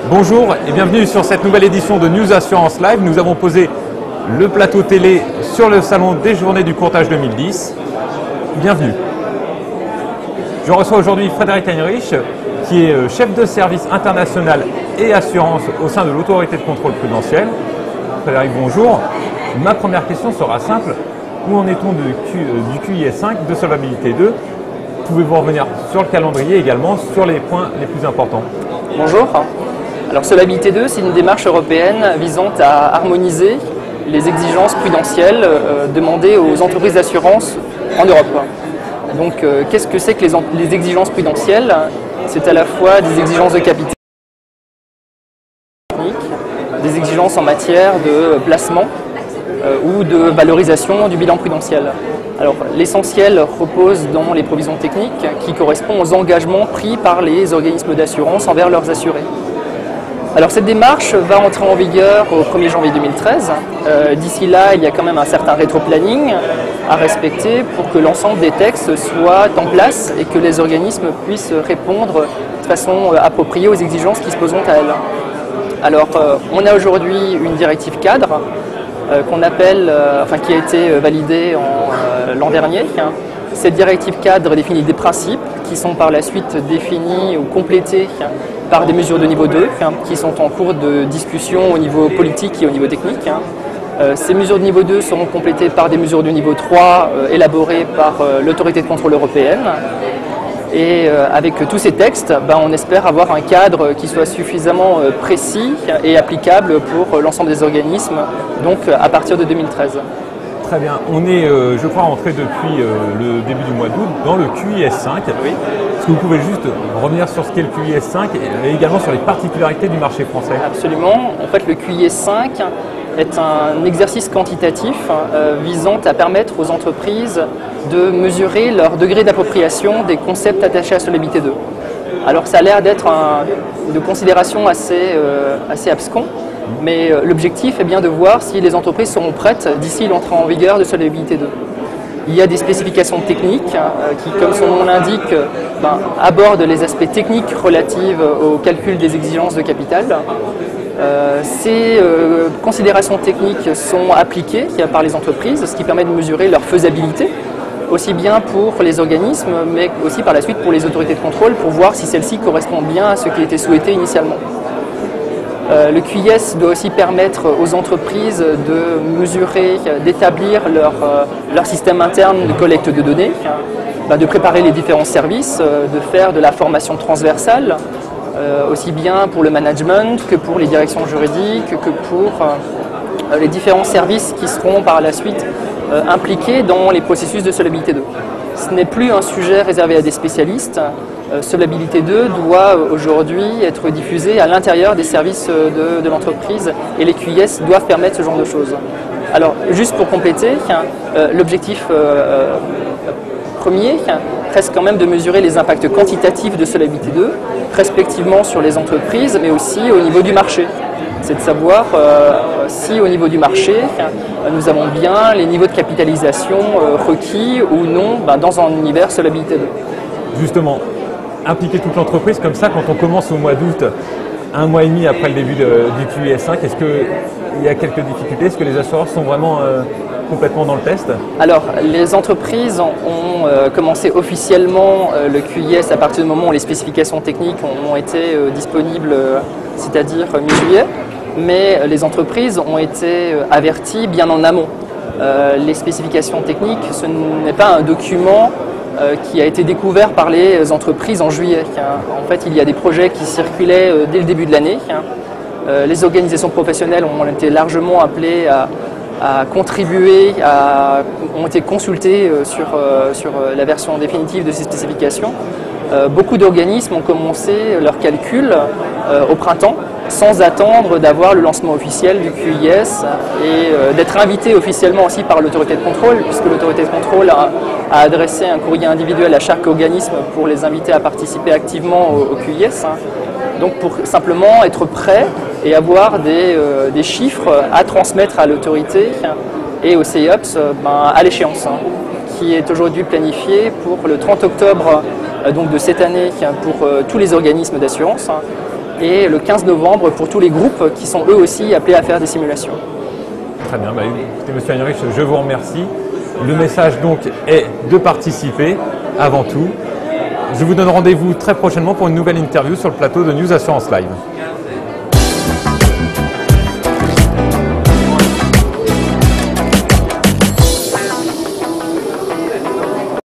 Bonjour et bienvenue sur cette nouvelle édition de News Assurance Live. Nous avons posé le plateau télé sur le salon des journées du courtage 2010. Bienvenue. Je reçois aujourd'hui Frédéric Heinrich, qui est chef de service international et assurance au sein de l'autorité de contrôle prudentiel. Frédéric, bonjour. Ma première question sera simple. Où en est-on du QIS 5 de solvabilité 2? Pouvez-vous revenir sur le calendrier et également sur les points les plus importants? Bonjour. Alors Solvabilité 2, c'est une démarche européenne visant à harmoniser les exigences prudentielles demandées aux entreprises d'assurance en Europe. Donc qu'est-ce que c'est que les exigences prudentielles? C'est à la fois des exigences de capital, des exigences en matière de placement ou de valorisation du bilan prudentiel. Alors l'essentiel repose dans les provisions techniques qui correspondent aux engagements pris par les organismes d'assurance envers leurs assurés. Alors cette démarche va entrer en vigueur au 1er janvier 2013. D'ici là, il y a quand même un certain rétro-planning à respecter pour que l'ensemble des textes soient en place et que les organismes puissent répondre de façon appropriée aux exigences qui se poseront à elles. Alors on a aujourd'hui une directive cadre qu'on appelle, qui a été validée l'an dernier. Cette directive cadre définit des principes qui sont par la suite définis ou complétés par des mesures de niveau 2 qui sont en cours de discussion au niveau politique et au niveau technique. Ces mesures de niveau 2 seront complétées par des mesures de niveau 3 élaborées par l'autorité de contrôle européenne. Et avec tous ces textes, on espère avoir un cadre qui soit suffisamment précis et applicable pour l'ensemble des organismes, donc à partir de 2013. Très bien. On est, je crois, entré depuis le début du mois d'août dans le QIS 5. Oui. Est-ce que vous pouvez juste revenir sur ce qu'est le QIS 5 et également sur les particularités du marché français? Absolument. En fait, le QIS 5 est un exercice quantitatif visant à permettre aux entreprises de mesurer leur degré d'appropriation des concepts attachés à Solvabilité 2. Alors ça a l'air d'être de considération assez abscon, mais l'objectif est bien de voir si les entreprises seront prêtes d'ici l'entrée en vigueur de Solvabilité 2. Il y a des spécifications techniques qui, comme son nom l'indique, abordent les aspects techniques relatifs au calcul des exigences de capital. Ces considérations techniques sont appliquées par les entreprises, ce qui permet de mesurer leur faisabilité, aussi bien pour les organismes, mais aussi par la suite pour les autorités de contrôle, pour voir si celles-ci correspondent bien à ce qui était souhaité initialement. Le QIS doit aussi permettre aux entreprises de mesurer, d'établir leur système interne de collecte de données, de préparer les différents services, de faire de la formation transversale, aussi bien pour le management que pour les directions juridiques, que pour les différents services qui seront par la suite impliqués dans les processus de Solvabilité 2. Ce n'est plus un sujet réservé à des spécialistes. Solvabilité 2 doit aujourd'hui être diffusée à l'intérieur des services de l'entreprise et les QIS doivent permettre ce genre de choses. Alors, juste pour compléter, l'objectif premier reste quand même de mesurer les impacts quantitatifs de Solvabilité 2, respectivement sur les entreprises, mais aussi au niveau du marché. C'est de savoir si au niveau du marché, nous avons bien les niveaux de capitalisation requis ou non dans un univers Solvabilité 2. Justement, impliquer toute l'entreprise comme ça, quand on commence au mois d'août, un mois et demi après le début du QIS 5, est-ce qu'il y a quelques difficultés? Est-ce que les assureurs sont vraiment complètement dans le test? Alors, les entreprises ont commencé officiellement le QIS à partir du moment où les spécifications techniques ont été disponibles, c'est-à-dire mi-juillet, mais les entreprises ont été averties bien en amont. Les spécifications techniques, ce n'est pas un document qui a été découvert par les entreprises en juillet. En fait, il y a des projets qui circulaient dès le début de l'année. Les organisations professionnelles ont été largement appelées à contribuer, ont été consultées sur la version définitive de ces spécifications. Beaucoup d'organismes ont commencé leurs calculs au printemps, sans attendre d'avoir le lancement officiel du QIS et d'être invité officiellement aussi par l'autorité de contrôle, puisque l'autorité de contrôle a adressé un courrier individuel à chaque organisme pour les inviter à participer activement au QIS. Donc pour simplement être prêt et avoir des chiffres à transmettre à l'autorité et au CEOPS à l'échéance, qui est aujourd'hui planifiée pour le 30 octobre donc de cette année pour tous les organismes d'assurance. et le 15 novembre pour tous les groupes qui sont eux aussi appelés à faire des simulations. Très bien, écoutez Monsieur Heinrich, je vous remercie. Le message donc est de participer avant tout. Je vous donne rendez-vous très prochainement pour une nouvelle interview sur le plateau de News Assurance Live.